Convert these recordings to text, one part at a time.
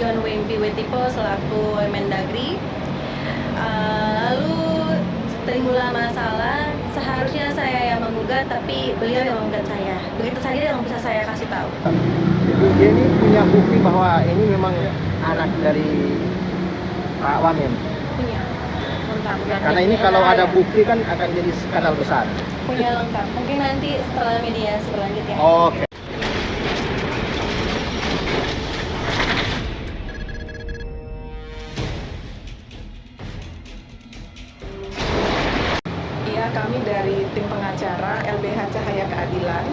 John Wempi Wetipo selaku Mendagri. Lalu timbullah masalah, seharusnya saya yang menggugat, tapi beliau yang menggugat saya. Begitu saja yang bisa saya kasih tahu. Ibu Jenny punya bukti bahwa ini memang anak dari Pak Wamen. Punya lengkap. Karena ini kalau ada bukti kan akan jadi skandal besar. Punya lengkap. Mungkin nanti setelah mediasi berlanjut ya. Oke. Iya, kami dari tim pengacara LBH Cahaya Keadilan.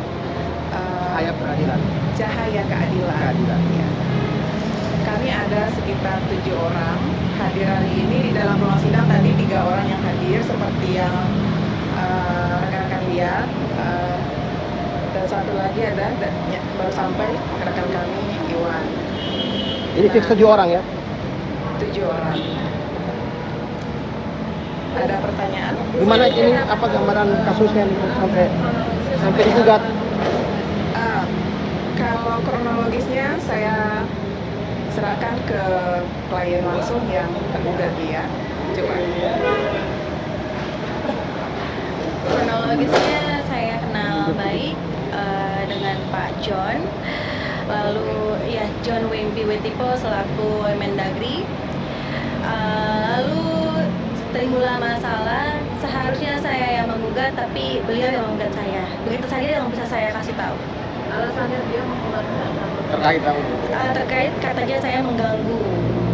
Cahaya Keadilan. Cahaya Keadilan. Keadilan. Ya. Kami ada sekitar 7 orang hadir hari ini. Di dalam ruang sidang tadi 3 orang yang hadir seperti yang rekan-rekan lihat. Dan satu lagi ada baru sampai rekan kami Iwan. Ini fix 7 orang ya? 7 orang. Ada pertanyaan? Gimana ini apa gambaran kasusnya nih, sampai digugat? Kalau kronologisnya saya serahkan ke klien langsung yang tergugat ya. Coba. Kronologisnya saya kenal baik dengan Pak John. Lalu ya John Wempi Wetipo selaku Mendagri. Lalu timbullah masalah, seharusnya saya yang menggugat, tapi beliau yang menggugat saya. Begitu saja yang bisa saya kasih tahu. Alasannya dia menggugat Terkait tahu. terkait katanya saya mengganggu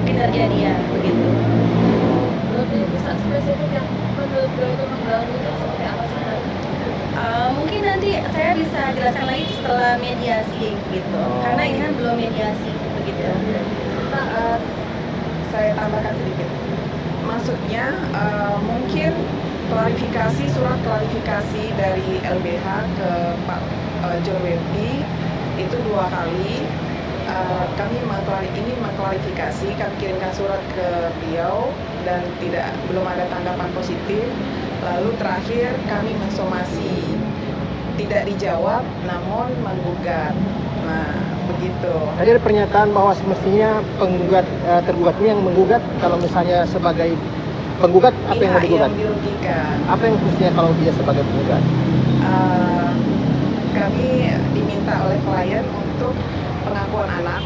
kinerja dia, begitu. Lebih bisa spesifik yang menurut beliau itu mengganggu itu seperti apa sih? Mungkin nanti saya bisa jelaskan lagi setelah mediasi gitu, karena ini kan belum mediasi begitu. Saya tambahkan sedikit. Maksudnya mungkin surat klarifikasi dari LBH ke Pak John Wempi itu 2 kali. Kami mengklarifikasi, kami kirimkan surat ke beliau dan belum ada tanggapan positif. Lalu terakhir kami mensomasi, tidak dijawab namun menggugat. Nah, begitu. Tadi ada pernyataan bahwa semestinya tergugat ini yang menggugat. Kalau misalnya sebagai penggugat, apa yang mau digugat? Yang dirugikan. Apa yang mestinya kalau dia sebagai penggugat? Kami diminta oleh klien untuk pengakuan anak.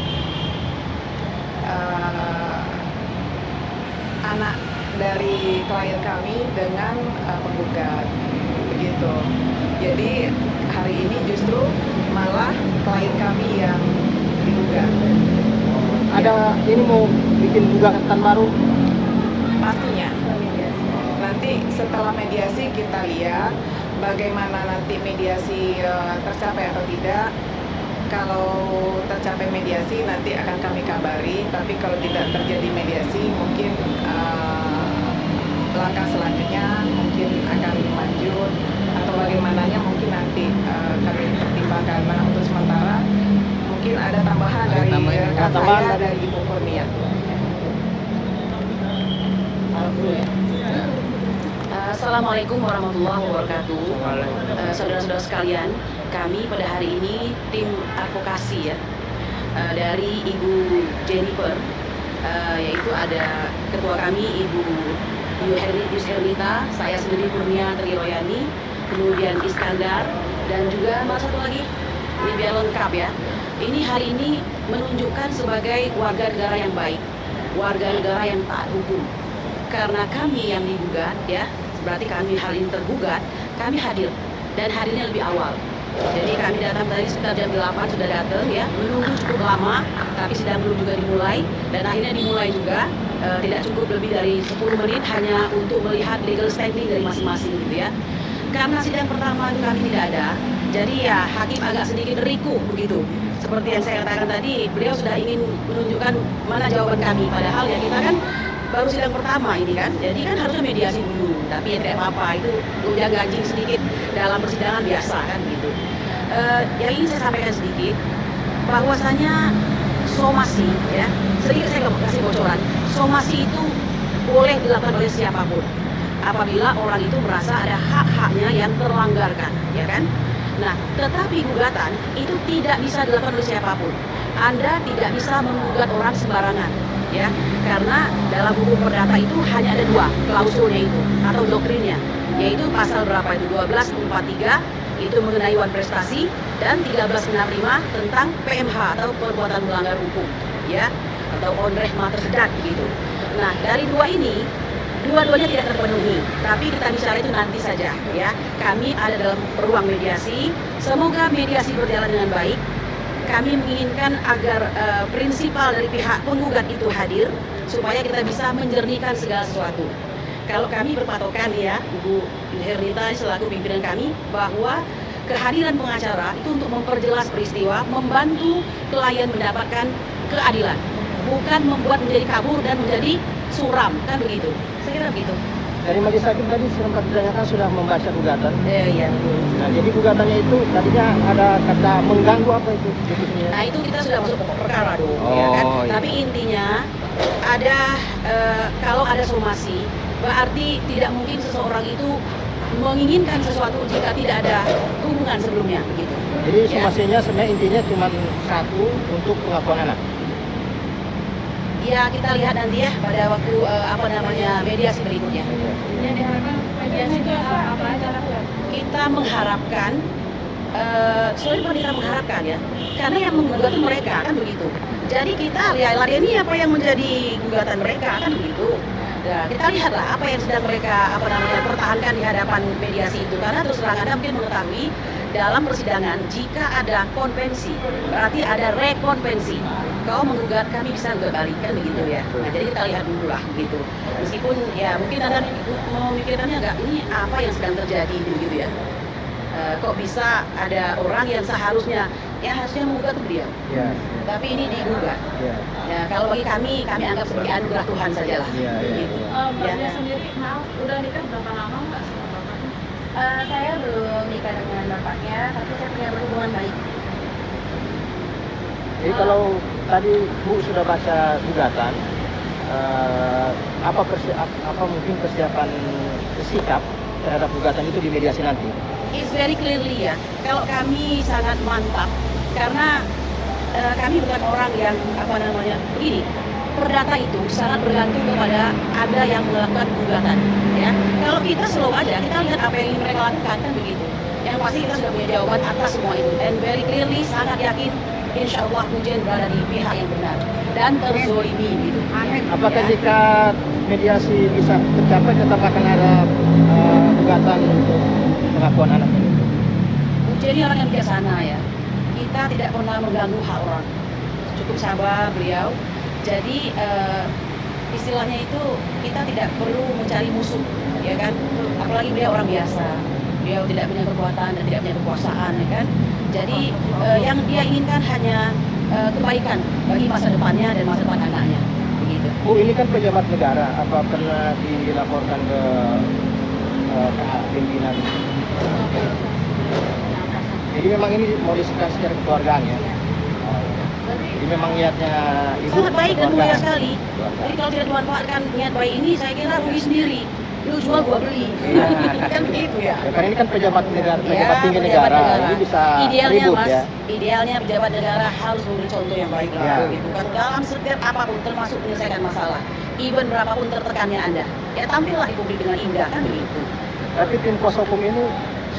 Anak dari klien kami dengan penggugat, begitu. Jadi hari ini justru malah klien kami yang digugat. Ada ini mau bikin gugatan baru? Pastinya. Nanti setelah mediasi kita lihat bagaimana nanti mediasi tercapai atau tidak. Kalau tercapai mediasi nanti akan kami kabari, tapi kalau tidak terjadi mediasi mungkin langkah selanjutnya mungkin akan lanjut atau bagaimananya mungkin nanti kami pertimbangkan. Nah, untuk sementara mungkin ada tambahan dari rekan saya dari Ibu Kurnia. Assalamualaikum warahmatullahi wabarakatuh. Saudara-saudara sekalian, kami pada hari ini tim advokasi ya dari Ibu Jennifer, yaitu ada ketua kami Ibu Yus Hermita, saya sendiri Kurnia Triroyani, kemudian Iskandar, dan juga satu lagi, ini biar lengkap ya. Ini hari ini menunjukkan sebagai warga negara yang baik, warga negara yang taat hukum. Karena kami yang digugat ya, berarti kami hari ini tergugat, kami hadir dan hadirnya lebih awal. Jadi kami datang tadi sekitar jam 8 sudah datang ya, menunggu cukup lama, tapi sidang belum juga dimulai dan akhirnya dimulai juga. Tidak cukup lebih dari 10 menit hanya untuk melihat legal standing dari masing-masing gitu ya. Karena sidang pertama itu kami tidak ada, jadi ya hakim agak sedikit ricuh begitu. Seperti yang saya katakan tadi, beliau sudah ingin menunjukkan mana jawaban kami, padahal ya kita kan baru sidang pertama ini kan, jadi kan harusnya mediasi dulu. Tapi ya tidak apa-apa, itu gonjang ganjing sedikit dalam persidangan biasa kan gitu. Yang ingin saya sampaikan sedikit, bahwasanya somasi ya, sedikit saya kasih bocoran. Somasi itu boleh dilakukan oleh siapapun apabila orang itu merasa ada hak-haknya yang terlanggarkan, ya kan? Nah, tetapi gugatan itu tidak bisa dilakukan oleh siapapun. Anda tidak bisa menggugat orang sembarangan, ya, karena dalam hukum perdata itu hanya ada 2 klausulnya itu atau doktrinnya, yaitu pasal berapa itu 1243 itu mengenai wan prestasi dan 1365 tentang PMH atau perbuatan melanggar hukum, ya, atau onreh tersedat gitu. Nah, dari 2 ini dua-duanya tidak terpenuhi, tapi kita bicara itu nanti saja, ya. Kami ada dalam ruang mediasi, semoga mediasi berjalan dengan baik. Kami menginginkan agar prinsipal dari pihak penggugat itu hadir, supaya kita bisa menjernihkan segala sesuatu. Kalau kami berpatokan, ya, Ibu Hernita selaku pimpinan kami, bahwa kehadiran pengacara itu untuk memperjelas peristiwa, membantu klien mendapatkan keadilan, bukan membuat menjadi kabur dan menjadi suram, kan begitu? Saya kira begitu. Dari majelis hakim tadi sempat ditanyakan sudah membaca gugatan. Iya. Nah, jadi gugatannya itu tadinya ada kata mengganggu apa itu? Nah, itu kita sudah masuk pokok perkara dong, Oh, ya kan? iya. Tapi intinya ada kalau ada somasi, berarti tidak mungkin seseorang itu menginginkan sesuatu jika tidak ada hubungan sebelumnya, gitu. Jadi Ya. somasinya sebenarnya intinya cuma satu untuk pengakuan anak. Ya, kita lihat nanti ya pada waktu mediasi berikutnya. Yang diharapkan mediasi itu apa aja lah ya? Kita mengharapkan, sebenarnya bukan kita mengharapkan, ya, karena yang menggugat itu mereka, kan begitu. Jadi kita lihat ini apa yang menjadi gugatan mereka, kan begitu. Nah, kita lihatlah apa yang sedang mereka pertahankan di hadapan mediasi itu, karena terus terang Anda mungkin mengetahui dalam persidangan jika ada konvensi berarti ada rekonvensi. Kau menggugat, kami bisa gugat balik, kan begitu ya. Nah, jadi kita lihat dulu lah gitu. Meskipun ya mungkin Anda memikirkannya enggak, ini apa yang sedang terjadi gitu ya. Kok bisa ada orang yang seharusnya harusnya menggugat itu dia, Ya. tapi ini digugat. Ya. Ya, kalau bagi kami anggap sebagai anugerah Tuhan sajalah. Iya, iya, Gitu. iya. Mbaknya sendiri, maaf, udah nikah berapa lama Mbak sama bapaknya? Saya belum nikah dengan bapaknya, tapi saya punya hubungan baik. Jadi kalau tadi Bu sudah baca gugatan, apa mungkin persiapan sikap terhadap gugatan itu di mediasi nanti? It's very clearly ya. Kalau kami sangat mantap karena kami bukan orang yang begini. Perdata itu sangat bergantung kepada ada yang melakukan gugatan, ya. Kalau kita slow aja, kita lihat apa yang ingin mereka lakukan, kan begitu. Yang pasti kita sudah punya jawaban atas semua itu. And very clearly sangat yakin, insya Allah Pujen berada di pihak yang benar dan terzolimi gitu. Apakah jika mediasi bisa tercapai tetap akan ada gugatan untuk pengakuan anak ini? Jadi orang yang bijaksana ya. Kita tidak pernah mengganggu hak orang. Cukup sabar beliau. Jadi istilahnya itu kita tidak perlu mencari musuh, ya kan? Apalagi beliau orang biasa. Beliau tidak punya kekuatan dan tidak punya kekuasaan, ya kan? Jadi yang dia inginkan hanya kebaikan bagi masa depannya dan masa depan anaknya. Begitu. Bu, ini kan pejabat negara, apa pernah dilaporkan ke pimpinan? Jadi memang ini mau disikapi secara kekeluargaan ya? Jadi memang niatnya ibu Sangat baik dan mulia kekeluargaan. sekali. Jadi kalau tidak dimanfaatkan niat baik ini, saya kira rugi sendiri. Lu jual, gua beli. Iya. Kan begitu ya. Ya, karena ini kan pejabat negara, pejabat Ya, tinggi pejabat negara, ini bisa idealnya ribut Mas, ya. idealnya pejabat negara harus memberi contoh yang baik lah, Ya. gitu kan. Dalam setiap apapun, termasuk menyelesaikan masalah, even berapapun tertekannya Anda, ya tampillah di publik dengan indah, kan begitu. Tapi tim kuasa hukum ini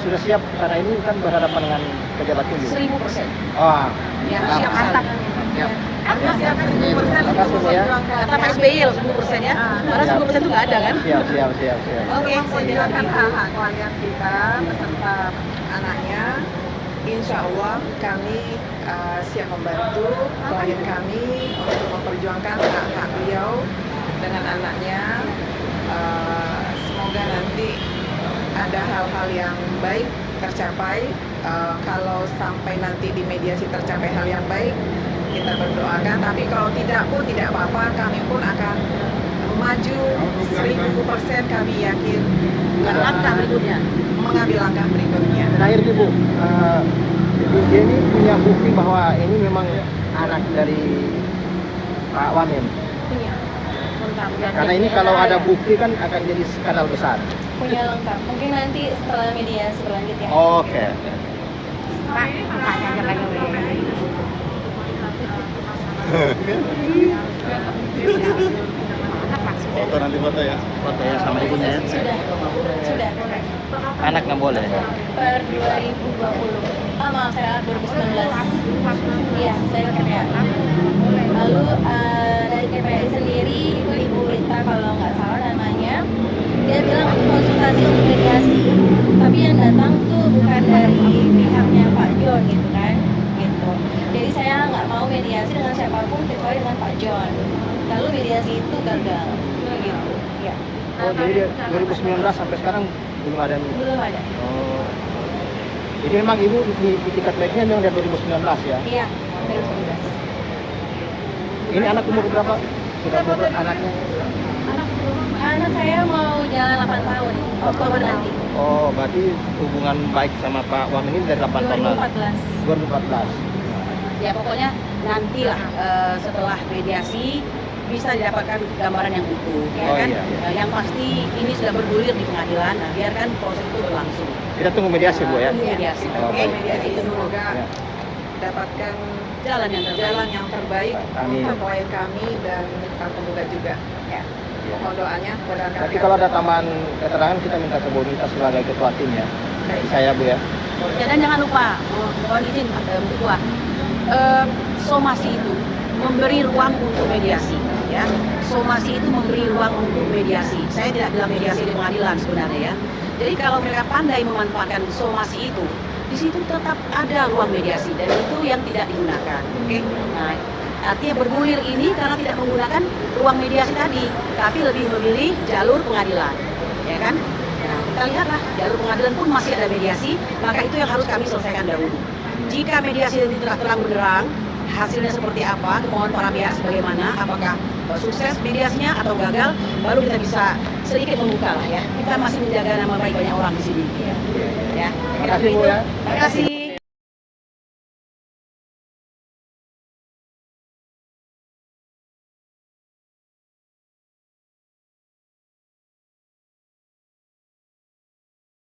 sudah siap karena ini kan berhadapan dengan pejabat tinggi. 1000%. Wah, Ya, mantap. siap sekali. Siap. Anda siap 1000% Terima kasih, Bu, ya. Kata Pak SBY loh 10% ya, padahal 10% itu nggak ada kan. Siap. Oke, memperjuangkan hak-hak klien kita beserta anaknya. Insya Allah kami siap membantu klien kami untuk memperjuangkan hak-hak beliau dengan anaknya. Semoga nanti ada hal-hal yang baik tercapai. Kalau sampai nanti di mediasi tercapai hal yang baik, kita berdoakan. Tapi kalau tidak pun tidak apa-apa, kami pun akan maju 1000%. Kami yakin langkah berikutnya. mengambil langkah berikutnya. Terakhir Ibu, Ibu Jenny punya bukti bahwa ini memang anak dari Pak Wamen. Punya lengkap. Karena ini kalau ada bukti kan akan jadi skandal besar. Punya lengkap. Mungkin nanti setelah mediasi berlanjut ya. Oke. Pak, tanya aja kayak Foto nanti foto ya. Foto ya sama ibunya ya. Sudah. Anak nggak boleh. Per 2020. Oh, maaf, saya 2019. Iya, saya KPA. Lalu dari KPI sendiri itu Ibu Rita kalau nggak salah namanya, dia bilang untuk konsultasi untuk mediasi, tapi yang datang tuh bukan dari pihaknya Pak John gitu kan, gitu. Jadi saya nggak mau mediasi dengan siapapun kecuali dengan Pak John. Lalu mediasi itu gagal, gitu. Ya, Oh, jadi 2019 sampai sekarang belum ada. belum ada. Oh. Jadi memang ibu di tingkat baiknya memang dari 2019 ya. Iya, 2019. Ini anak umur berapa? Sudah berapa anaknya? Anak saya mau jalan 8 tahun, Oktober nanti. Oh, berarti hubungan baik sama Pak Wam ini dari 8 tahun lalu. 2014. 2014. Ya pokoknya nantilah setelah mediasi bisa didapatkan gambaran yang utuh, ya Oh, kan? iya, iya. Yang pasti ini sudah bergulir di pengadilan, nah biarkan proses itu berlangsung. Kita tunggu mediasi Bu ya. Tunggu mediasi, Oh, oke? baik. Mediasi Itu dulu. semoga Ya. dapatkan Jalan yang terbaik. jalan yang terbaik Amin. untuk klien kami dan para penggugat juga. Ya. Mohon doanya kepada kami. Nanti kalau ada tambahan keterangan kita minta ke Bu Nita sebagai ketua tim ya. Dari saya Bu ya. Ya, dan jangan lupa, mohon izin Bu Ketua, somasi itu memberi ruang untuk mediasi, ya. Somasi itu memberi ruang untuk mediasi. Saya tidak bilang mediasi di pengadilan sebenarnya ya. Jadi kalau mereka pandai memanfaatkan somasi itu, di situ tetap ada ruang mediasi dan itu yang tidak digunakan. Oke. Nah, artinya bergulir ini karena tidak menggunakan ruang mediasi tadi, tapi lebih memilih jalur pengadilan, ya kan? Nah, kita lihatlah jalur pengadilan pun masih ada mediasi, maka itu yang harus kami selesaikan dahulu. Jika mediasi ini telah terang benderang, hasilnya seperti apa, mohon para pihak sebagaimana, apakah sukses mediasinya atau gagal, baru kita bisa sedikit membuka lah ya. Kita masih menjaga nama baik banyak orang di sini. Ya. Terima kasih Bu ya. Terima kasih.